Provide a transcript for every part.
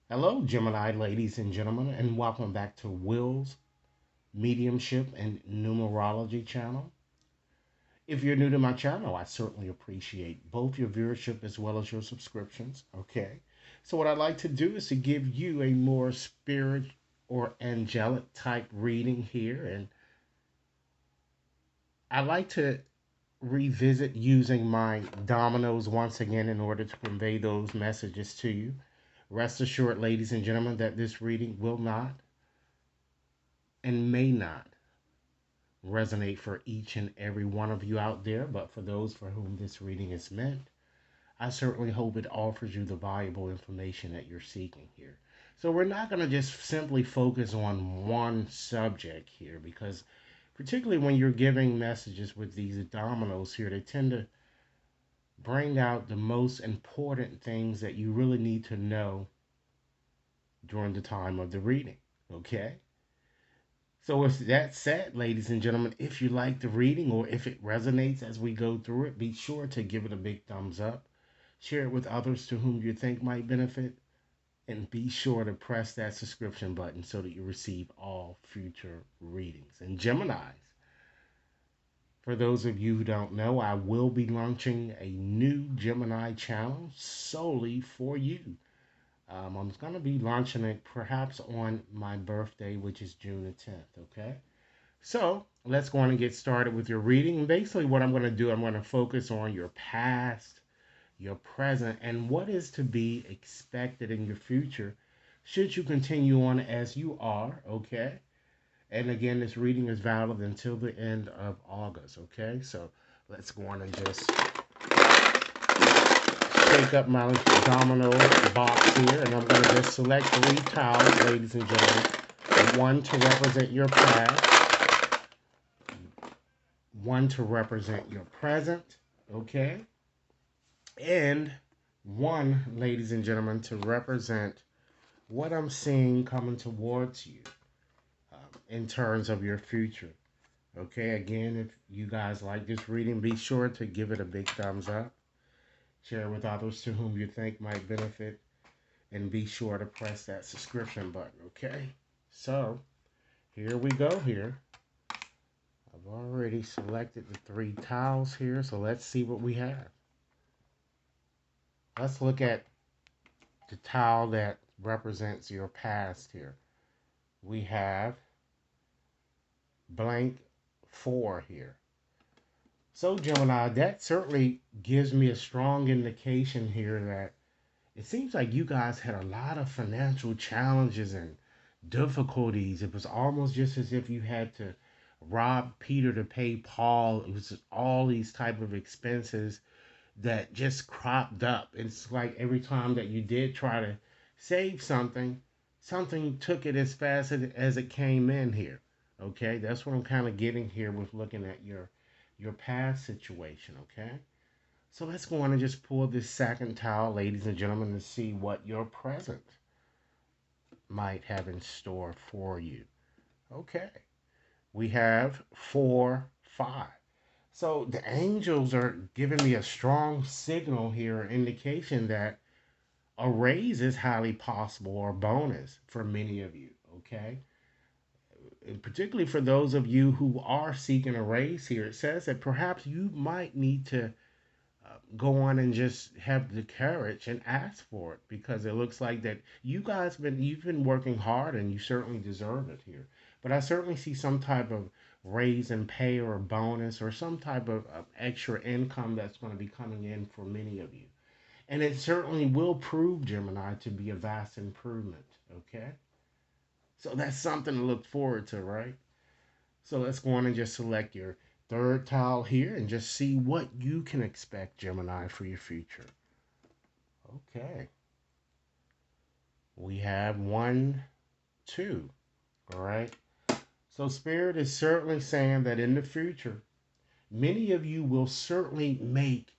Hello, Gemini ladies and gentlemen, and welcome back to Will's Mediumship and Numerology channel. If you're new to my channel, I certainly appreciate both your viewership as well as your subscriptions. Okay, so what I'd like to do is to give you a more spirit or angelic type reading here, and I like to revisit using my dominoes once again in order to convey those messages to you. Rest assured, ladies and gentlemen, that this reading will not and may not resonate for each and every one of you out there, but for those for whom this reading is meant, I certainly hope it offers you the valuable information that you're seeking here. So, we're not going to just simply focus on one subject here because, particularly when you're giving messages with these dominoes here, they tend to bring out the most important things that you really need to know during the time of the reading. Okay? So, with that said, ladies and gentlemen, if you like the reading or if it resonates as we go through it, be sure to give it a big thumbs up, share it with others to whom you think might benefit, and be sure to press that subscription button so that you receive all future readings. And Geminis, for those of you who don't know, I will be launching a new Gemini channel solely for you. I'm going to be launching it perhaps on my birthday, which is June the 10th, okay? So let's go on and get started with your reading. And basically, what I'm going to do, I'm going to focus on your past, your present, and what is to be expected in your future should you continue on as you are, okay? And again, this reading is valid until the end of August, okay? So let's go on and just shake up my domino box here, and I'm going to just select three tiles, ladies and gentlemen. One to represent your past, one to represent your present, okay? And one, ladies and gentlemen, to represent what I'm seeing coming towards you in terms of your future. Okay, again, if you guys like this reading, be sure to give it a big thumbs up, share with others to whom you think might benefit, and be sure to press that subscription button, okay? So, here we go here. I've already selected the three tiles here, so let's see what we have. Let's look at the tile that represents your past here. We have blank 4 here. So, Gemini, that certainly gives me a strong indication here that it seems like you guys had a lot of financial challenges and difficulties. It was almost just as if you had to rob Peter to pay Paul. It was just all these type of expenses that just cropped up. It's like every time that you did try to save something, something took it as fast as it came in here. Okay, that's what I'm kind of getting here with looking at your past situation. Okay, so let's go on and just pull this second tile, ladies and gentlemen, to see what your present might have in store for you. Okay, we have 4, 5. So the angels are giving me a strong signal here, indication that a raise is highly possible or bonus for many of you. Okay, and particularly for those of you who are seeking a raise here, it says that perhaps you might need to go on and just have the courage and ask for it because it looks like that you've been working hard and you certainly deserve it here. But I certainly see some type of raise in pay or bonus or some type of extra income that's going to be coming in for many of you. And it certainly will prove, Gemini, to be a vast improvement. Okay? So that's something to look forward to, right? So let's go on and just select your third tile here and just see what you can expect, Gemini, for your future. Okay. We have 1, 2. All right. So Spirit is certainly saying that in the future, many of you will certainly make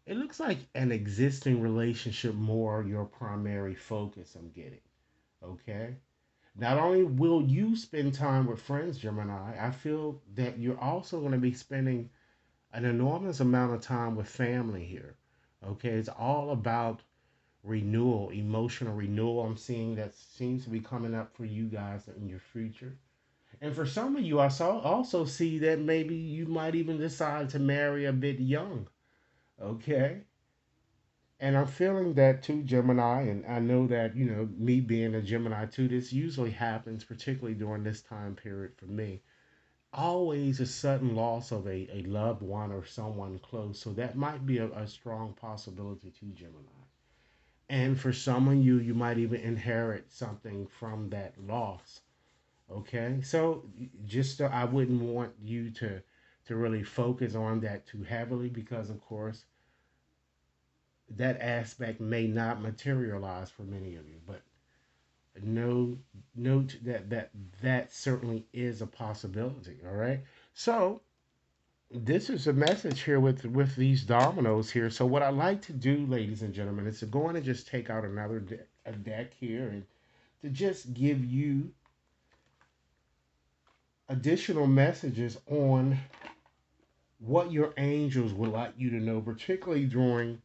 it looks like an existing relationship more your primary focus, I'm getting. Okay. Not only will you spend time with friends, Gemini, I feel that you're also going to be spending an enormous amount of time with family here. Okay, it's all about renewal, emotional renewal. I'm seeing that seems to be coming up for you guys in your future. And for some of you, I saw also see that maybe you might even decide to marry a bit young. Okay. And I'm feeling that too, Gemini. And I know that, me being a Gemini too, this usually happens, particularly during this time period for me. Always a sudden loss of a loved one or someone close. So that might be a strong possibility too, Gemini. And for some of you, you might even inherit something from that loss. Okay, so just I wouldn't want you to really focus on that too heavily because, of course, that aspect may not materialize for many of you. But no, note that certainly is a possibility. All right, so this is a message here with these dominoes here. So what I like to do, ladies and gentlemen, is to go in and just take out another a deck here and to just give you additional messages on what your angels would like you to know, particularly during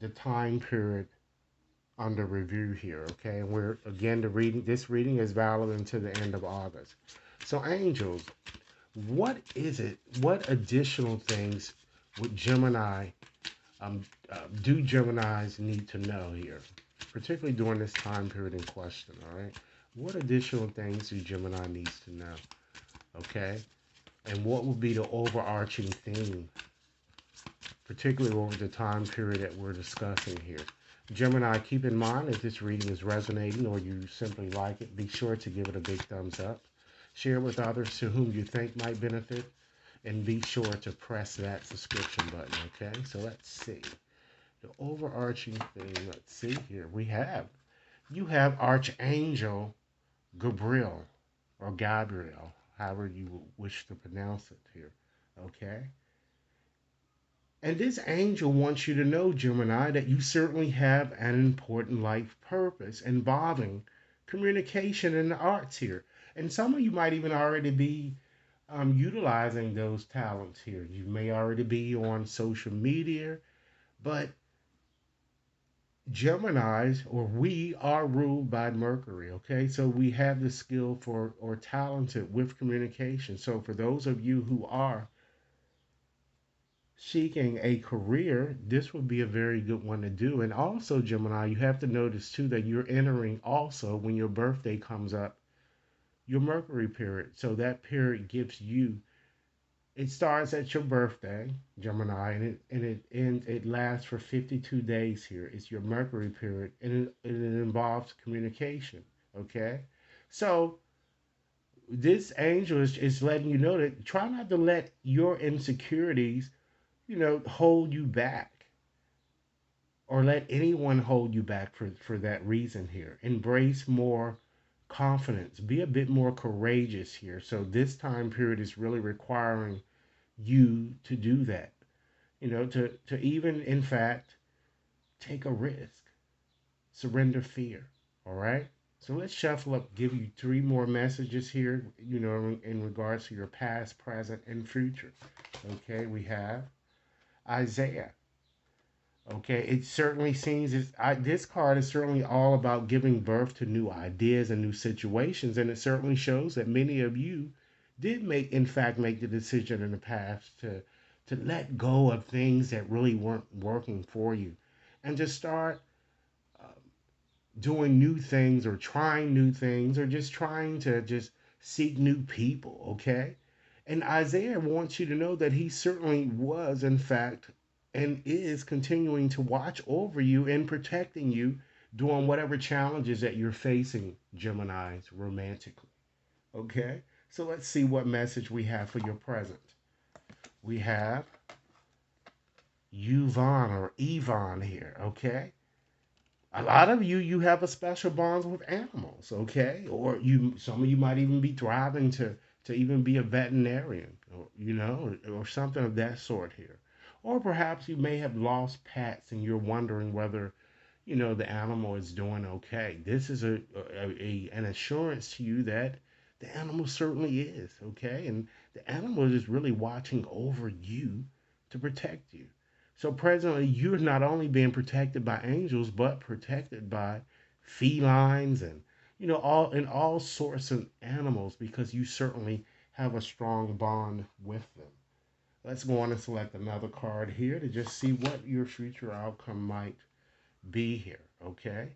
the time period under review here. Okay, and we're again this reading is valid until the end of August. So, angels, what is it? What additional things would Gemini do Geminis need to know here, particularly during this time period in question? All right, what additional things do Gemini needs to know? Okay, and what would be the overarching theme, particularly over the time period that we're discussing here? Gemini, keep in mind if this reading is resonating or you simply like it, be sure to give it a big thumbs up. Share with others to whom you think might benefit, and be sure to press that subscription button, okay? So let's see. The overarching theme, let's see here. You have Archangel Gabriel, or Gabriel, however you wish to pronounce it here, okay? And this angel wants you to know, Gemini, that you certainly have an important life purpose involving communication and the arts here. And some of you might even already be utilizing those talents here. You may already be on social media, but Geminis, or we are ruled by Mercury, okay? So we have the skill for or talented with communication. So for those of you who are seeking a career, this would be a very good one to do. And also, Gemini, you have to notice too that you're entering also when your birthday comes up, your Mercury period. So that period gives you, it starts at your birthday, Gemini, and it lasts for 52 days here. It's your Mercury period, and it involves communication. Okay, so this angel is letting you know that try not to let your insecurities, hold you back or let anyone hold you back for that reason here. Embrace more confidence. Be a bit more courageous here. So this time period is really requiring you to do that. To even in fact take a risk. Surrender fear. All right? So let's shuffle up, give you three more messages here, in regards to your past, present, and future. Okay, we have Isaiah. Okay, it certainly seems this card is certainly all about giving birth to new ideas and new situations, and it certainly shows that many of you did in fact, make the decision in the past to let go of things that really weren't working for you, and to start doing new things or trying new things or just trying to just seek new people. Okay, and Isaiah wants you to know that he certainly was, in fact, and is continuing to watch over you and protecting you during whatever challenges that you're facing, Geminis, romantically. Okay? So let's see what message we have for your present. We have Yvonne or Yvonne here, okay? A lot of you have a special bond with animals, okay? Or some of you might even be thriving to even be a veterinarian, or something of that sort here. Or perhaps you may have lost pets and you're wondering whether the animal is doing okay. This is an assurance to you that the animal certainly is okay, and the animal is really watching over you to protect you. So presently, you're not only being protected by angels, but protected by felines and all sorts of animals because you certainly have a strong bond with them. Let's go on and select another card here to just see what your future outcome might be here. Okay,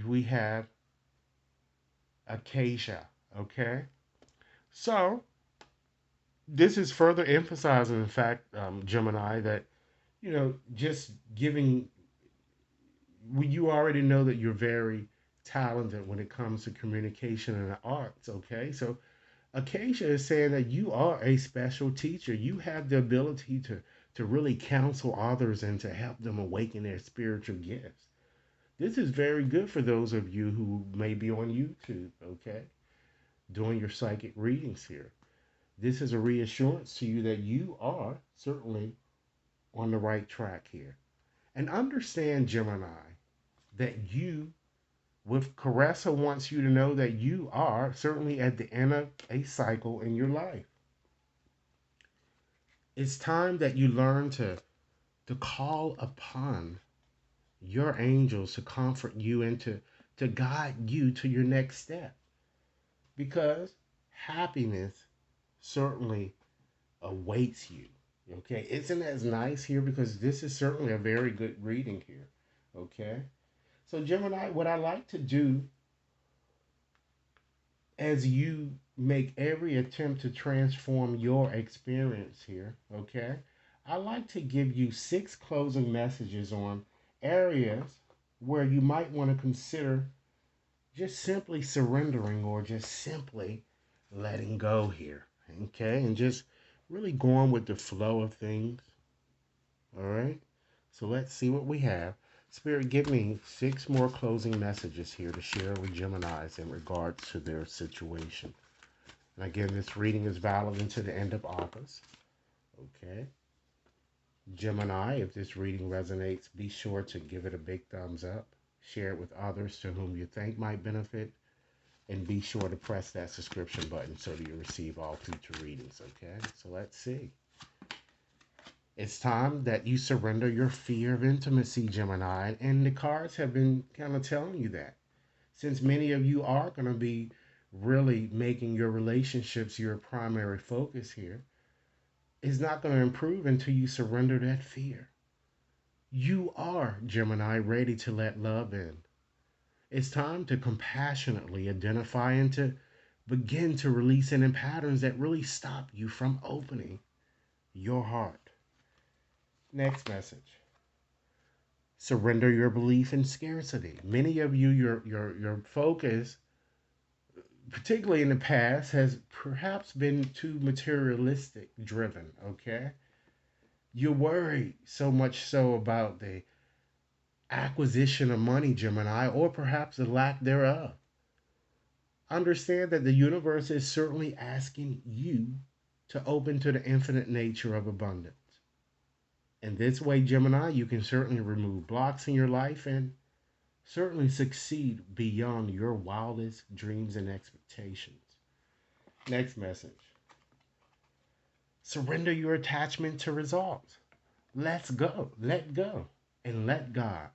we have Acacia. Okay, so this is further emphasizing the fact, Gemini, that just giving you already know that you're very talented when it comes to communication and the arts. Okay, so Acacia is saying that you are a special teacher. You have the ability to really counsel others and to help them awaken their spiritual gifts. This is very good for those of you who may be on YouTube, okay, doing your psychic readings here. This is a reassurance to you that you are certainly on the right track here. And understand, Gemini, that you, with Caressa, wants you to know that you are certainly at the end of a cycle in your life. It's time that you learn to call upon your angels to comfort you and to guide you to your next step. Because happiness certainly awaits you. Okay, isn't as nice here? Because this is certainly a very good reading here. Okay, so Gemini, what I like to do as you make every attempt to transform your experience here, okay, I like to give you 6 closing messages on areas where you might want to consider just simply surrendering or just simply letting go here, okay, and just really going with the flow of things. All right, so let's see what we have. Spirit, give me 6 more closing messages here to share with Geminis in regards to their situation. And again, this reading is valid until the end of August. Okay. Gemini, if this reading resonates, be sure to give it a big thumbs up. Share it with others to whom you think might benefit. And be sure to press that subscription button so that you receive all future readings. Okay. So let's see. It's time that you surrender your fear of intimacy, Gemini. And the cards have been kind of telling you that. Since many of you are going to be really making your relationships your primary focus here, is not going to improve until you surrender that fear. You are, Gemini, ready to let love in. It's time to compassionately identify and to begin to release any patterns that really stop you from opening your heart. Next message. Surrender your belief in scarcity. Many of you, your focus, particularly in the past, has perhaps been too materialistic driven, okay? You worry so much so about the acquisition of money, Gemini, or perhaps the lack thereof. Understand that the universe is certainly asking you to open to the infinite nature of abundance. In this way, Gemini, you can certainly remove blocks in your life and certainly succeed beyond your wildest dreams and expectations. Next message. Surrender your attachment to results. Let's go, let go, and let God.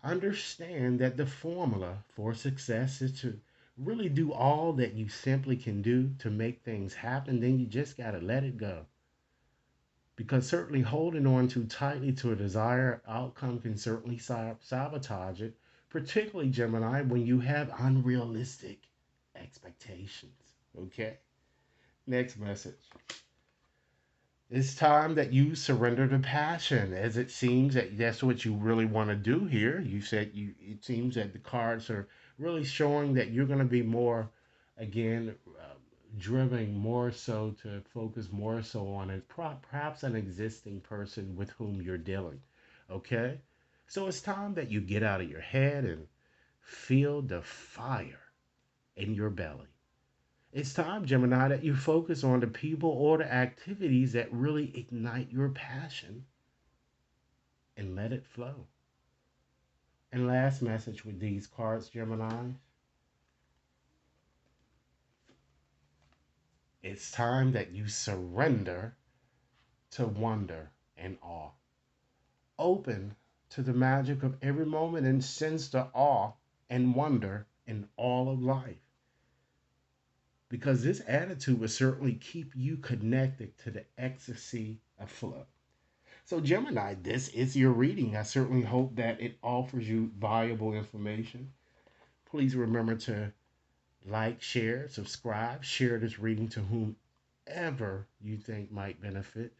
Understand that the formula for success is to really do all that you simply can do to make things happen. Then you just got to let it go. Because certainly holding on too tightly to a desired outcome can certainly sabotage it, particularly Gemini, when you have unrealistic expectations. Okay? Next message. It's time that you surrender to passion, as it seems that that's what you really want to do here. You said you. It seems that the cards are really showing that you're going to be more, again, driven more so to focus more so on it, perhaps an existing person with whom you're dealing. Okay, so it's time that you get out of your head and feel the fire in your belly. It's time, Gemini, that you focus on the people or the activities that really ignite your passion and let it flow. And last message with these cards, Gemini. It's time that you surrender to wonder and awe. open to the magic of every moment and sense the awe and wonder in all of life. Because this attitude will certainly keep you connected to the ecstasy of flow. So, Gemini, this is your reading. I certainly hope that it offers you valuable information. Please remember to like, share, subscribe, share this reading to whomever you think might benefit.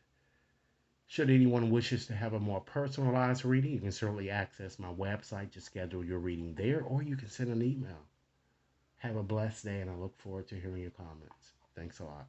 Should anyone wishes to have a more personalized reading, you can certainly access my website to schedule your reading there, or you can send an email. Have a blessed day, and I look forward to hearing your comments. Thanks a lot.